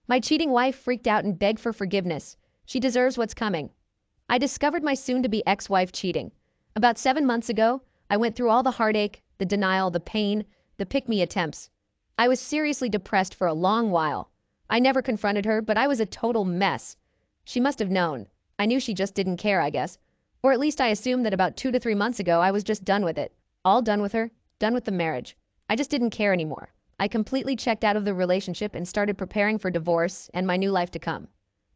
My cheating wife freaked out and begged for forgiveness. She deserves what's coming. I discovered my soon-to-be ex-wife cheating. About 7 months ago, I went through all the heartache, the denial, the pain, the pick-me attempts. I was seriously depressed for a long while. I never confronted her, but I was a total mess. She must have known. I knew she just didn't care, I guess. Or at least I assumed that about 2 to 3 months ago I was just done with it. All done with her, done with the marriage. I just didn't care anymore. I completely checked out of the relationship and started preparing for divorce and my new life to come.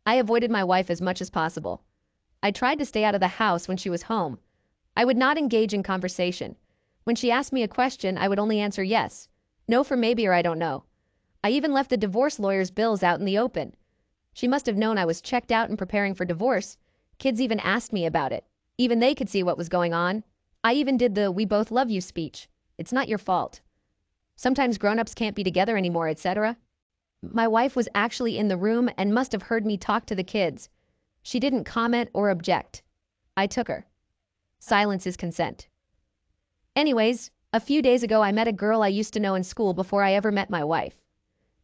I avoided my wife as much as possible. I tried to stay out of the house when she was home. I would not engage in conversation. When she asked me a question, I would only answer yes. No for maybe or I don't know. I even left the divorce lawyer's bills out in the open. She must have known I was checked out and preparing for divorce. Kids even asked me about it. Even they could see what was going on. I even did the "we both love you" speech. It's not your fault. Sometimes grown-ups can't be together anymore, etc. My wife was actually in the room and must have heard me talk to the kids. She didn't comment or object. I took her. Silence is consent. Anyways, a few days ago I met a girl I used to know in school before I ever met my wife.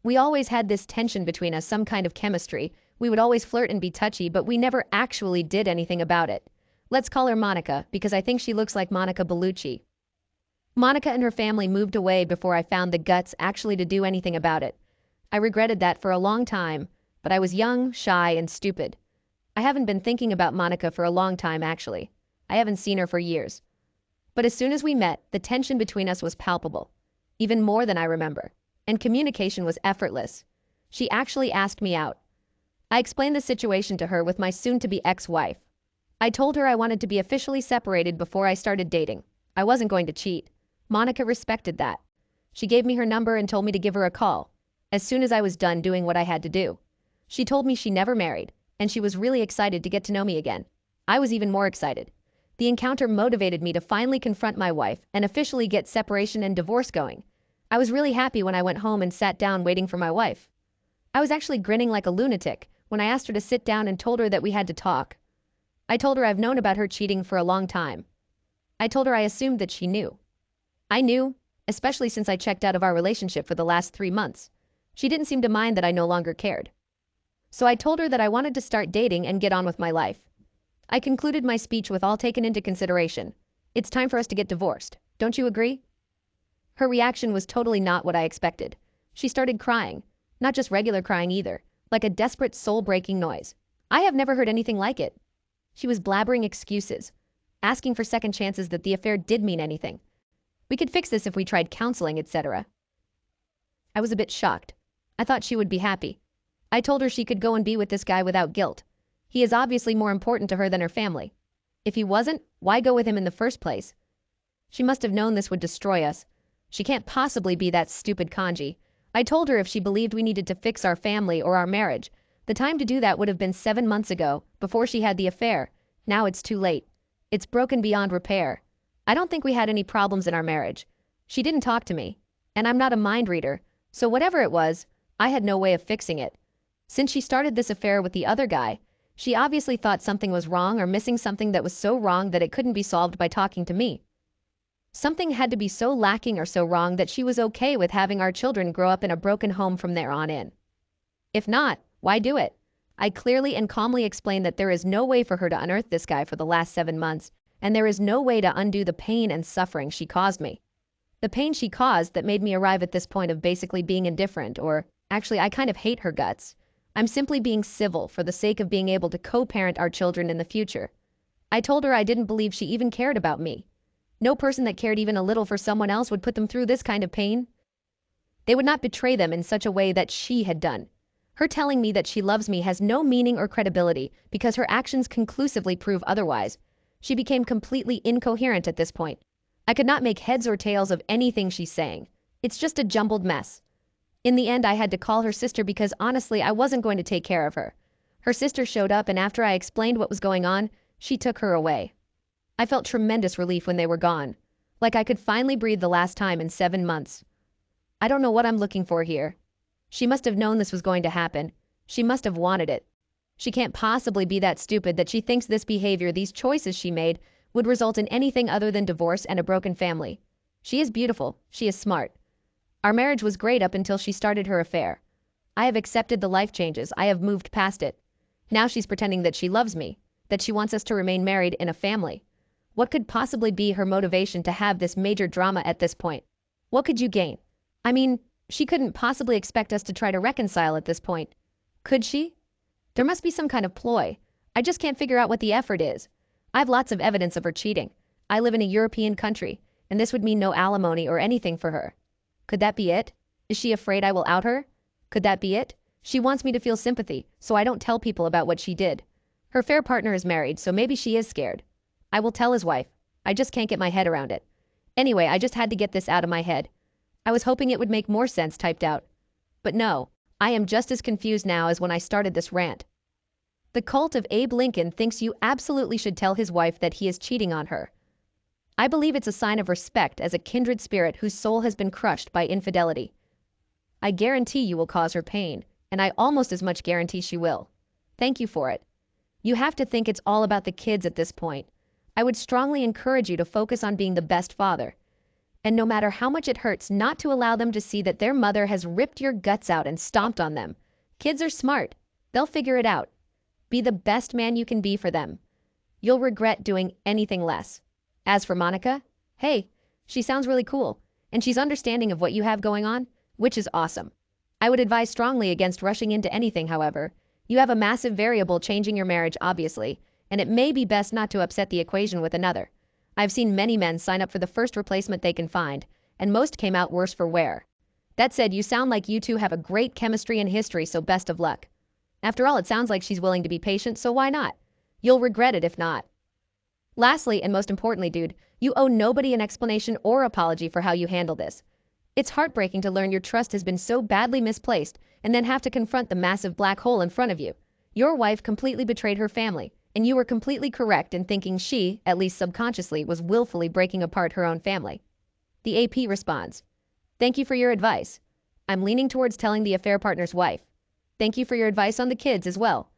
We always had this tension between us, some kind of chemistry. We would always flirt and be touchy, but we never actually did anything about it. Let's call her Monica, because I think she looks like Monica Bellucci. Monica and her family moved away before I found the guts actually to do anything about it. I regretted that for a long time, but I was young, shy, and stupid. I haven't been thinking about Monica for a long time, actually. I haven't seen her for years. But as soon as we met, the tension between us was palpable, even more than I remember, and communication was effortless. She actually asked me out. I explained the situation to her with my soon-to-be ex-wife. I told her I wanted to be officially separated before I started dating. I wasn't going to cheat. Monica respected that. She gave me her number and told me to give her a call as soon as I was done doing what I had to do. She told me she never married, and she was really excited to get to know me again. I was even more excited. The encounter motivated me to finally confront my wife and officially get separation and divorce going. I was really happy when I went home and sat down waiting for my wife. I was actually grinning like a lunatic when I asked her to sit down and told her that we had to talk. I told her I've known about her cheating for a long time. I told her I assumed that she knew. I knew, especially since I checked out of our relationship for the last 3 months. She didn't seem to mind that I no longer cared. So I told her that I wanted to start dating and get on with my life. I concluded my speech with all taken into consideration. It's time for us to get divorced. Don't you agree? Her reaction was totally not what I expected. She started crying. Not just regular crying either, like a desperate soul-breaking noise. I have never heard anything like it. She was blabbering excuses, asking for second chances that the affair did mean anything. We could fix this if we tried counseling, etc. I was a bit shocked. I thought she would be happy. I told her she could go and be with this guy without guilt. He is obviously more important to her than her family. If he wasn't, why go with him in the first place? She must have known this would destroy us. She can't possibly be that stupid kanji. I told her if she believed we needed to fix our family or our marriage, the time to do that would have been 7 months ago, before she had the affair. Now it's too late. It's broken beyond repair. I don't think we had any problems in our marriage. She didn't talk to me, and I'm not a mind reader, so whatever it was, I had no way of fixing it. Since she started this affair with the other guy, she obviously thought something was wrong or missing something that was so wrong that it couldn't be solved by talking to me. Something had to be so lacking or so wrong that she was okay with having our children grow up in a broken home from there on in. If not, why do it? I clearly and calmly explained that there is no way for her to unearth this guy for the last 7 months, and there is no way to undo the pain and suffering she caused me. The pain she caused that made me arrive at this point of basically being indifferent, or actually I kind of hate her guts. I'm simply being civil for the sake of being able to co-parent our children in the future. I told her I didn't believe she even cared about me. No person that cared even a little for someone else would put them through this kind of pain. They would not betray them in such a way that she had done. Her telling me that she loves me has no meaning or credibility because her actions conclusively prove otherwise. She became completely incoherent at this point. I could not make heads or tails of anything she's saying. It's just a jumbled mess. In the end, I had to call her sister because honestly, I wasn't going to take care of her. Her sister showed up, and after I explained what was going on, she took her away. I felt tremendous relief when they were gone. Like I could finally breathe the last time in 7 months. I don't know what I'm looking for here. She must have known this was going to happen. She must have wanted it. She can't possibly be that stupid that she thinks this behavior, these choices she made, would result in anything other than divorce and a broken family. She is beautiful. She is smart. Our marriage was great up until she started her affair. I have accepted the life changes. I have moved past it. Now she's pretending that she loves me, that she wants us to remain married in a family. What could possibly be her motivation to have this major drama at this point? What could you gain? I mean, she couldn't possibly expect us to try to reconcile at this point. Could she? There must be some kind of ploy. I just can't figure out what the effort is. I have lots of evidence of her cheating. I live in a European country, and this would mean no alimony or anything for her. Could that be it? Is she afraid I will out her? Could that be it? She wants me to feel sympathy, so I don't tell people about what she did. Her fair partner is married, so maybe she is scared. I will tell his wife. I just can't get my head around it. Anyway, I just had to get this out of my head. I was hoping it would make more sense typed out. But no, I am just as confused now as when I started this rant. The cult of Abe Lincoln thinks you absolutely should tell his wife that he is cheating on her. I believe it's a sign of respect as a kindred spirit whose soul has been crushed by infidelity. I guarantee you will cause her pain, and I almost as much guarantee she will. Thank you for it. You have to think it's all about the kids at this point. I would strongly encourage you to focus on being the best father. And no matter how much it hurts, not to allow them to see that their mother has ripped your guts out and stomped on them. Kids are smart. They'll figure it out. Be the best man you can be for them. You'll regret doing anything less. As for Monica, hey, she sounds really cool, and she's understanding of what you have going on, which is awesome. I would advise strongly against rushing into anything, however. You have a massive variable changing your marriage, obviously, and it may be best not to upset the equation with another. I've seen many men sign up for the first replacement they can find, and most came out worse for wear. That said, you sound like you two have a great chemistry and history, so best of luck. After all, it sounds like she's willing to be patient, so why not? You'll regret it if not. Lastly, and most importantly, dude, you owe nobody an explanation or apology for how you handle this. It's heartbreaking to learn your trust has been so badly misplaced and then have to confront the massive black hole in front of you. Your wife completely betrayed her family, and you were completely correct in thinking she, at least subconsciously, was willfully breaking apart her own family. The AP responds, "Thank you for your advice. I'm leaning towards telling the affair partner's wife. Thank you for your advice on the kids as well.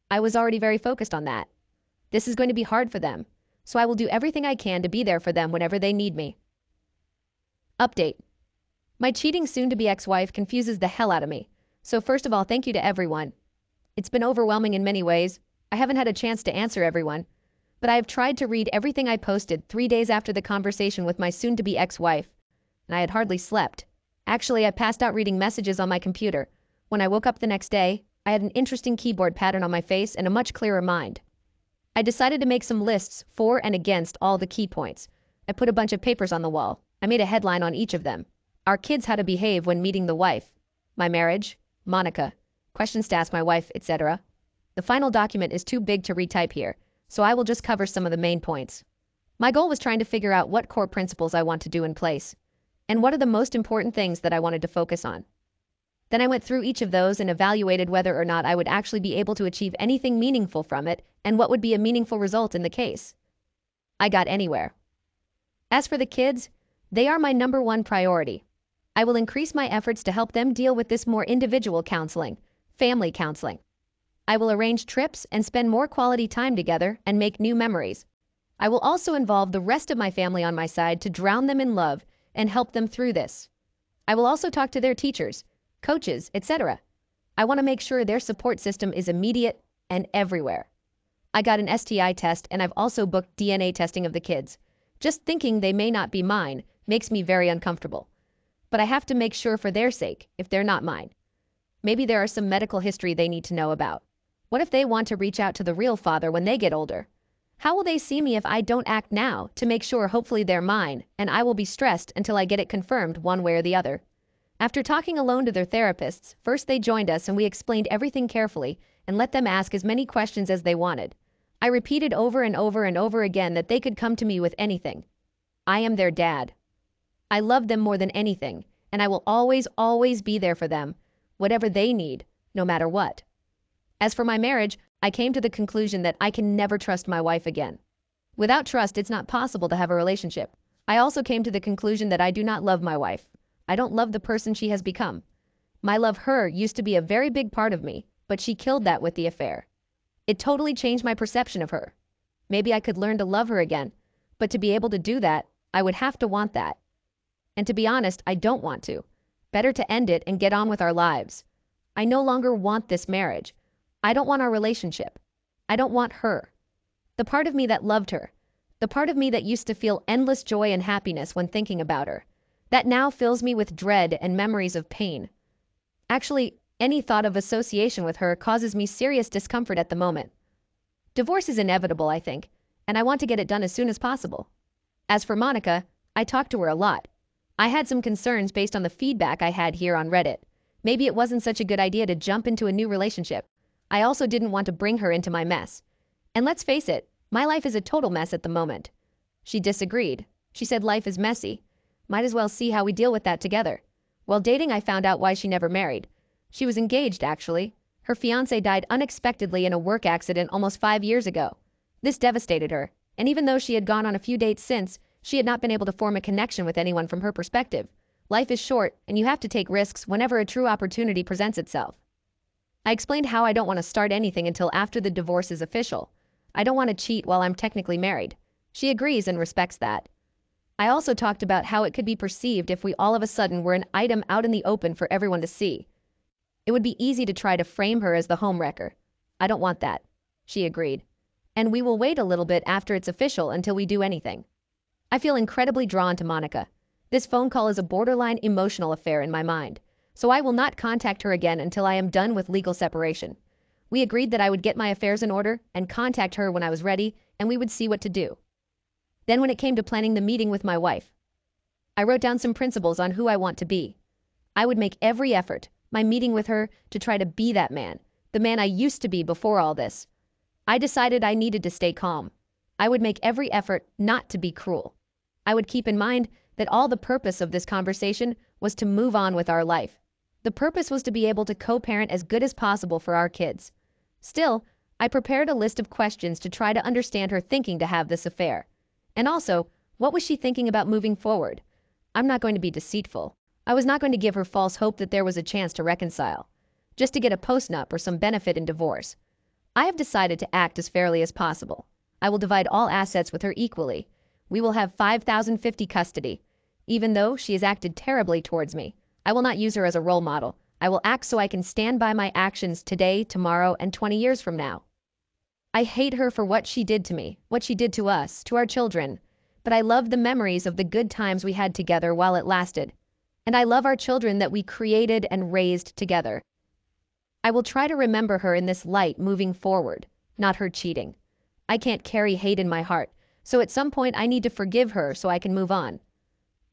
I was already very focused on that. This is going to be hard for them, so I will do everything I can to be there for them whenever they need me." Update. My cheating soon-to-be ex-wife confuses the hell out of me. So first of all, thank you to everyone. It's been overwhelming in many ways. I haven't had a chance to answer everyone, but I have tried to read everything I posted 3 days after the conversation with my soon-to-be ex-wife, and I had hardly slept. Actually, I passed out reading messages on my computer. When I woke up the next day, I had an interesting keyboard pattern on my face and a much clearer mind. I decided to make some lists for and against all the key points. I put a bunch of papers on the wall. I made a headline on each of them. Our kids how to behave when meeting the wife. My marriage. Monica. Questions to ask my wife, etc. The final document is too big to retype here, so I will just cover some of the main points. My goal was trying to figure out what core principles I want to do in place, and what are the most important things that I wanted to focus on. Then I went through each of those and evaluated whether or not I would actually be able to achieve anything meaningful from it and what would be a meaningful result in the case. I got anywhere. As for the kids, they are my #1 priority. I will increase my efforts to help them deal with this more individual counseling, family counseling. I will arrange trips and spend more quality time together and make new memories. I will also involve the rest of my family on my side to drown them in love and help them through this. I will also talk to their teachers, coaches, etc. I want to make sure their support system is immediate and everywhere. I got an STI test and I've also booked DNA testing of the kids. Just thinking they may not be mine makes me very uncomfortable. But I have to make sure for their sake, if they're not mine. Maybe there are some medical history they need to know about. What if they want to reach out to the real father when they get older? How will they see me if I don't act now to make sure hopefully they're mine, and I will be stressed until I get it confirmed one way or the other? After talking alone to their therapists, first they joined us and we explained everything carefully and let them ask as many questions as they wanted. I repeated over and over and over again that they could come to me with anything. I am their dad. I love them more than anything, and I will always, always be there for them, whatever they need, no matter what. As for my marriage, I came to the conclusion that I can never trust my wife again. Without trust, it's not possible to have a relationship. I also came to the conclusion that I do not love my wife. I don't love the person she has become. My love her used to be a very big part of me, but she killed that with the affair. It totally changed my perception of her. Maybe I could learn to love her again, but to be able to do that, I would have to want that. And to be honest, I don't want to. Better to end it and get on with our lives. I no longer want this marriage. I don't want our relationship. I don't want her. The part of me that loved her. The part of me that used to feel endless joy and happiness when thinking about her. That now fills me with dread and memories of pain. Actually, any thought of association with her causes me serious discomfort at the moment. Divorce is inevitable, I think, and I want to get it done as soon as possible. As for Monica, I talked to her a lot. I had some concerns based on the feedback I had here on Reddit. Maybe it wasn't such a good idea to jump into a new relationship. I also didn't want to bring her into my mess. And let's face it, my life is a total mess at the moment. She disagreed. She said life is messy. Might as well see how we deal with that together. While dating, I found out why she never married. She was engaged, actually. Her fiancé died unexpectedly in a work accident almost 5 years ago. This devastated her, and even though she had gone on a few dates since, she had not been able to form a connection with anyone from her perspective. Life is short, and you have to take risks whenever a true opportunity presents itself. I explained how I don't want to start anything until after the divorce is official. I don't want to cheat while I'm technically married. She agrees and respects that. I also talked about how it could be perceived if we all of a sudden were an item out in the open for everyone to see. It would be easy to try to frame her as the homewrecker. I don't want that. She agreed. And we will wait a little bit after it's official until we do anything. I feel incredibly drawn to Monica. This phone call is a borderline emotional affair in my mind, so I will not contact her again until I am done with legal separation. We agreed that I would get my affairs in order and contact her when I was ready, and we would see what to do. Then when it came to planning the meeting with my wife, I wrote down some principles on who I want to be. I would make every effort, my meeting with her, to try to be that man, the man I used to be before all this. I decided I needed to stay calm. I would make every effort not to be cruel. I would keep in mind that all the purpose of this conversation was to move on with our life. The purpose was to be able to co-parent as good as possible for our kids. Still, I prepared a list of questions to try to understand her thinking to have this affair. And also, what was she thinking about moving forward? I'm not going to be deceitful. I was not going to give her false hope that there was a chance to reconcile, just to get a postnup or some benefit in divorce. I have decided to act as fairly as possible. I will divide all assets with her equally. We will have 5,050 custody. Even though she has acted terribly towards me, I will not use her as a role model. I will act so I can stand by my actions today, tomorrow, and 20 years from now. I hate her for what she did to me, what she did to us, to our children. But I love the memories of the good times we had together while it lasted. And I love our children that we created and raised together. I will try to remember her in this light moving forward, not her cheating. I can't carry hate in my heart, so at some point I need to forgive her so I can move on.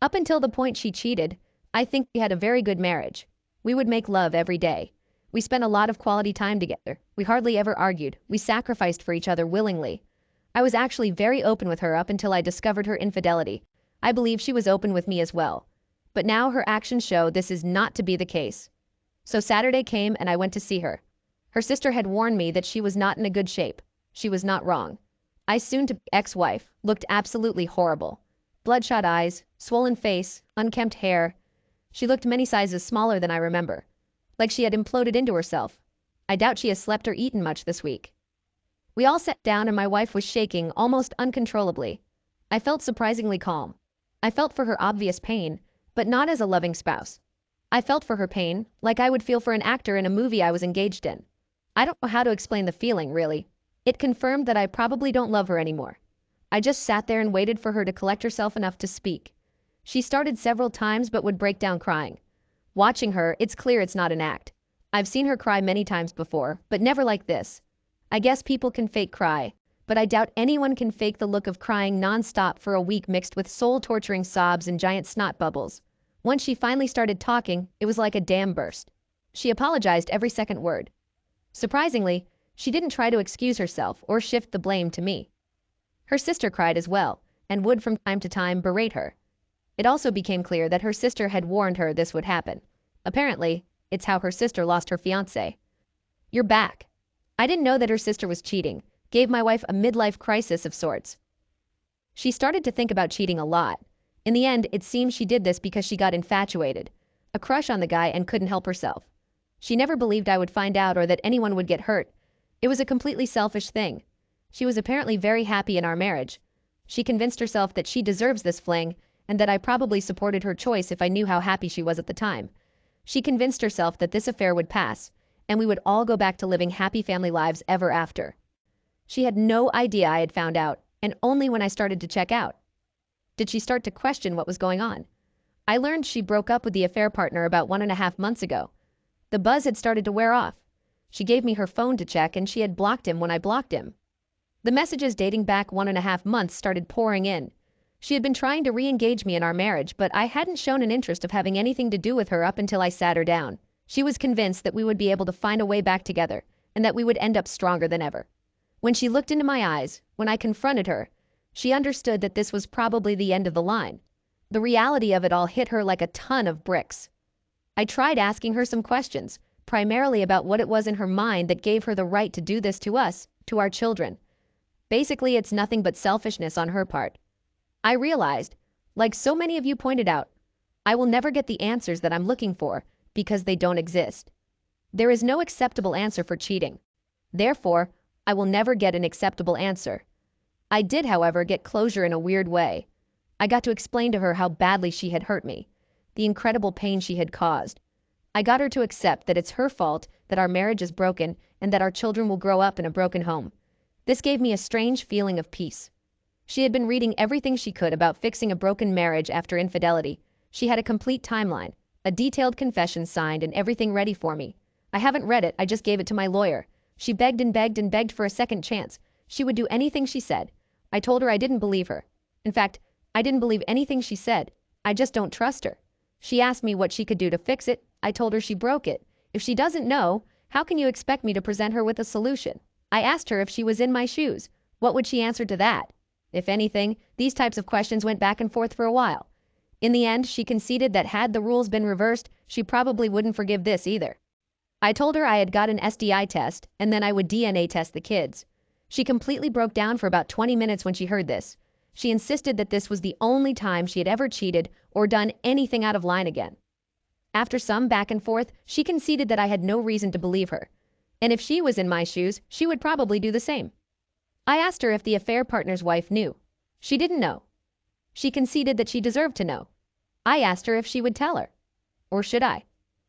Up until the point she cheated, I think we had a very good marriage. We would make love every day. We spent a lot of quality time together. We hardly ever argued. We sacrificed for each other willingly. I was actually very open with her up until I discovered her infidelity. I believe she was open with me as well. But now her actions show this is not to be the case. So Saturday came and I went to see her. Her sister had warned me that she was not in a good shape. She was not wrong. My soon-to-be ex-wife looked absolutely horrible. Bloodshot eyes, swollen face, unkempt hair. She looked many sizes smaller than I remember. Like she had imploded into herself. I doubt she has slept or eaten much this week. We all sat down and my wife was shaking almost uncontrollably. I felt surprisingly calm. I felt for her obvious pain, but not as a loving spouse. I felt for her pain like I would feel for an actor in a movie I was engaged in. I don't know how to explain the feeling, really. It confirmed that I probably don't love her anymore. I just sat there and waited for her to collect herself enough to speak. She started several times but would break down crying. Watching her, it's clear it's not an act. I've seen her cry many times before, but never like this. I guess people can fake cry, but I doubt anyone can fake the look of crying non-stop for a week mixed with soul-torturing sobs and giant snot bubbles. Once she finally started talking, it was like a dam burst. She apologized every second word. Surprisingly, she didn't try to excuse herself or shift the blame to me. Her sister cried as well, and would from time to time berate her. It also became clear that her sister had warned her this would happen. Apparently, it's how her sister lost her fiancé. You're back. I didn't know that her sister was cheating, gave my wife a midlife crisis of sorts. She started to think about cheating a lot. In the end, it seems she did this because she got infatuated, a crush on the guy, and couldn't help herself. She never believed I would find out or that anyone would get hurt. It was a completely selfish thing. She was apparently very happy in our marriage. She convinced herself that she deserves this fling and that I probably supported her choice if I knew how happy she was at the time. She convinced herself that this affair would pass, and we would all go back to living happy family lives ever after. She had no idea I had found out, and only when I started to check out did she start to question what was going on. I learned she broke up with the affair partner about 1.5 months ago. The buzz had started to wear off. She gave me her phone to check, and she had blocked him when I blocked him. The messages dating back 1.5 months started pouring in. She had been trying to re-engage me in our marriage, but I hadn't shown an interest of having anything to do with her up until I sat her down. She was convinced that we would be able to find a way back together, and that we would end up stronger than ever. When she looked into my eyes, when I confronted her, she understood that this was probably the end of the line. The reality of it all hit her like a ton of bricks. I tried asking her some questions, primarily about what it was in her mind that gave her the right to do this to us, to our children. Basically, it's nothing but selfishness on her part. I realized, like so many of you pointed out, I will never get the answers that I'm looking for because they don't exist. There is no acceptable answer for cheating. Therefore, I will never get an acceptable answer. I did, however, get closure in a weird way. I got to explain to her how badly she had hurt me, the incredible pain she had caused. I got her to accept that it's her fault that our marriage is broken and that our children will grow up in a broken home. This gave me a strange feeling of peace. She had been reading everything she could about fixing a broken marriage after infidelity. She had a complete timeline, a detailed confession signed, and everything ready for me. I haven't read it, I just gave it to my lawyer. She begged and begged and begged for a second chance. She would do anything she said. I told her I didn't believe her. In fact, I didn't believe anything she said. I just don't trust her. She asked me what she could do to fix it. I told her she broke it. If she doesn't know, how can you expect me to present her with a solution? I asked her if she was in my shoes. What would she answer to that? If anything, these types of questions went back and forth for a while. In the end, she conceded that had the rules been reversed, she probably wouldn't forgive this either. I told her I had got an STI test, and then I would DNA test the kids. She completely broke down for about 20 minutes when she heard this. She insisted that this was the only time she had ever cheated or done anything out of line again. After some back and forth, she conceded that I had no reason to believe her. And if she was in my shoes, she would probably do the same. I asked her if the affair partner's wife knew. She didn't know. She conceded that she deserved to know. I asked her if she would tell her. Or should I?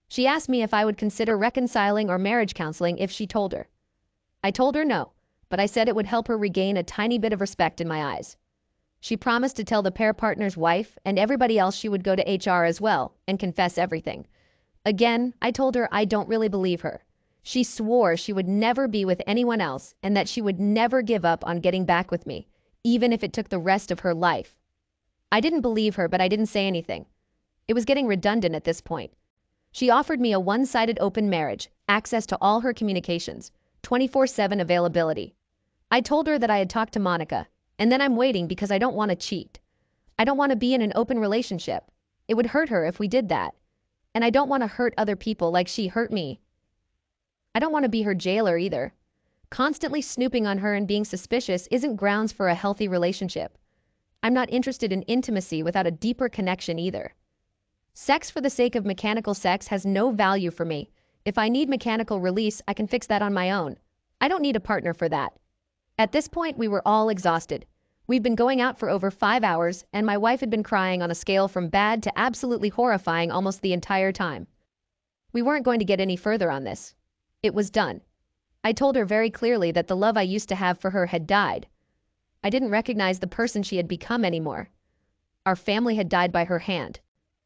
She asked me if I would consider reconciling or marriage counseling if she told her. I told her no, but I said it would help her regain a tiny bit of respect in my eyes. She promised to tell the pair partner's wife and everybody else she would go to HR as well and confess everything. Again, I told her I don't really believe her. She swore she would never be with anyone else and that she would never give up on getting back with me, even if it took the rest of her life. I didn't believe her, but I didn't say anything. It was getting redundant at this point. She offered me a one-sided open marriage, access to all her communications, 24/7 availability. I told her that I had talked to Monica, and then I'm waiting because I don't want to cheat. I don't want to be in an open relationship. It would hurt her if we did that. And I don't want to hurt other people like she hurt me. I don't want to be her jailer either. Constantly snooping on her and being suspicious isn't grounds for a healthy relationship. I'm not interested in intimacy without a deeper connection either. Sex for the sake of mechanical sex has no value for me. If I need mechanical release, I can fix that on my own. I don't need a partner for that. At this point, we were all exhausted. We'd been going out for over 5 hours, and my wife had been crying on a scale from bad to absolutely horrifying almost the entire time. We weren't going to get any further on this. It was done. I told her very clearly that the love I used to have for her had died. I didn't recognize the person she had become anymore. Our family had died by her hand.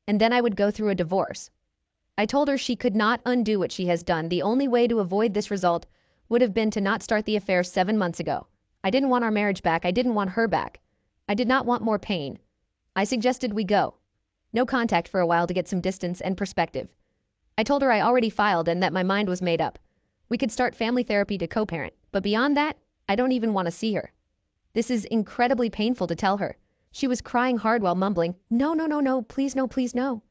And then I would go through a divorce. I told her she could not undo what she has done. The only way to avoid this result would have been to not start the affair 7 months ago. I didn't want our marriage back. I didn't want her back. I did not want more pain. I suggested we go. No contact for a while to get some distance and perspective. I told her I already filed and that my mind was made up. We could start family therapy to co-parent, but beyond that, I don't even want to see her. This is incredibly painful to tell her. She was crying hard while mumbling, "No, no, no, no, please no, please no."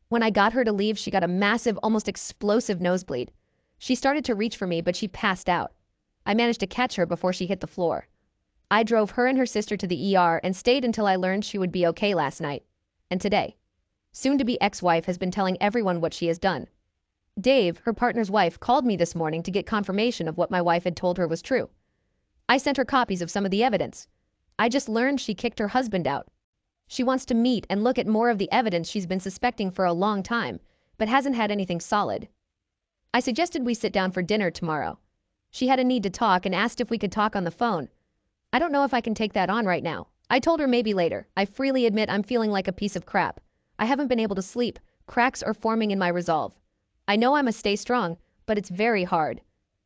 When I got her to leave, she got a massive, almost explosive nosebleed. She started to reach for me, but she passed out. I managed to catch her before she hit the floor. I drove her and her sister to the ER and stayed until I learned she would be okay last night. And today, soon-to-be ex-wife has been telling everyone what she has done. Dave, her partner's wife, called me this morning to get confirmation of what my wife had told her was true. I sent her copies of some of the evidence. I just learned she kicked her husband out. She wants to meet and look at more of the evidence she's been suspecting for a long time, but hasn't had anything solid. I suggested we sit down for dinner tomorrow. She had a need to talk and asked if we could talk on the phone. I don't know if I can take that on right now. I told her maybe later. I freely admit I'm feeling like a piece of crap. I haven't been able to sleep. Cracks are forming in my resolve. I know I must stay strong, but it's very hard.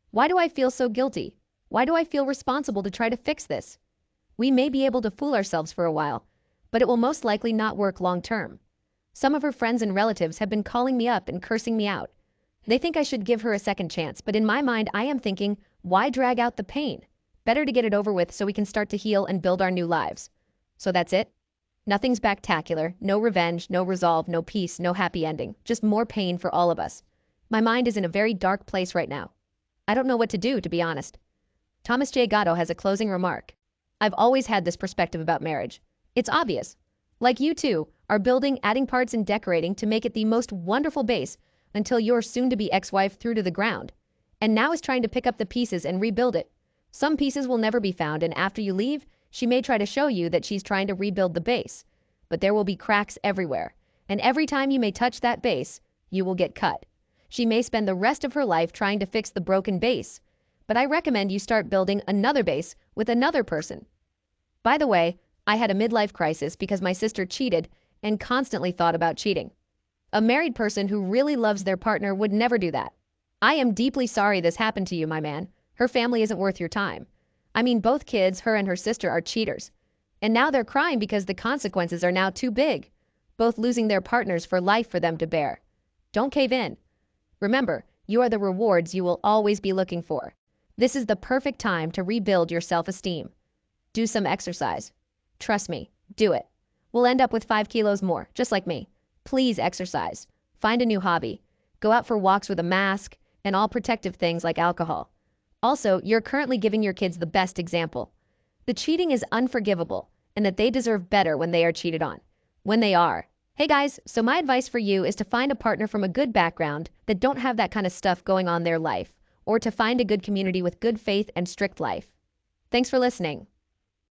Why do I feel so guilty? Why do I feel responsible to try to fix this? We may be able to fool ourselves for a while, but it will most likely not work long term. Some of her friends and relatives have been calling me up and cursing me out. They think I should give her a second chance, but in my mind I am thinking, why drag out the pain? Better to get it over with so we can start to heal and build our new lives. So that's it? Nothing's spectacular, no revenge, no resolve, no peace, no happy ending, just more pain for all of us. My mind is in a very dark place right now. I don't know what to do, to be honest. Thomas J. Gatto has a closing remark. I've always had this perspective about marriage. It's obvious. Like you two are building, adding parts and decorating to make it the most wonderful base until your soon-to-be ex-wife threw to the ground, and now is trying to pick up the pieces and rebuild it. Some pieces will never be found, and after you leave, she may try to show you that she's trying to rebuild the base. But there will be cracks everywhere, and every time you may touch that base, you will get cut. She may spend the rest of her life trying to fix the broken base, but I recommend you start building another base with another person. By the way, I had a midlife crisis because my sister cheated and constantly thought about cheating. A married person who really loves their partner would never do that. I am deeply sorry this happened to you, my man. Her family isn't worth your time. I mean, both kids, her and her sister, are cheaters. And now they're crying because the consequences are now too big, both losing their partners for life for them to bear. Don't cave in. Remember, you are the rewards you will always be looking for. This is the perfect time to rebuild your self-esteem. Do some exercise. Trust me, do it. We'll end up with 5 kilos more, just like me. Please exercise. Find a new hobby. Go out for walks with a mask and all protective things like alcohol. Also, you're currently giving your kids the best example. The cheating is unforgivable, and that they deserve better when they are cheated on. When they are. Hey guys, so my advice for you is to find a partner from a good background that don't have that kind of stuff going on in their life, or to find a good community with good faith and strict life. Thanks for listening.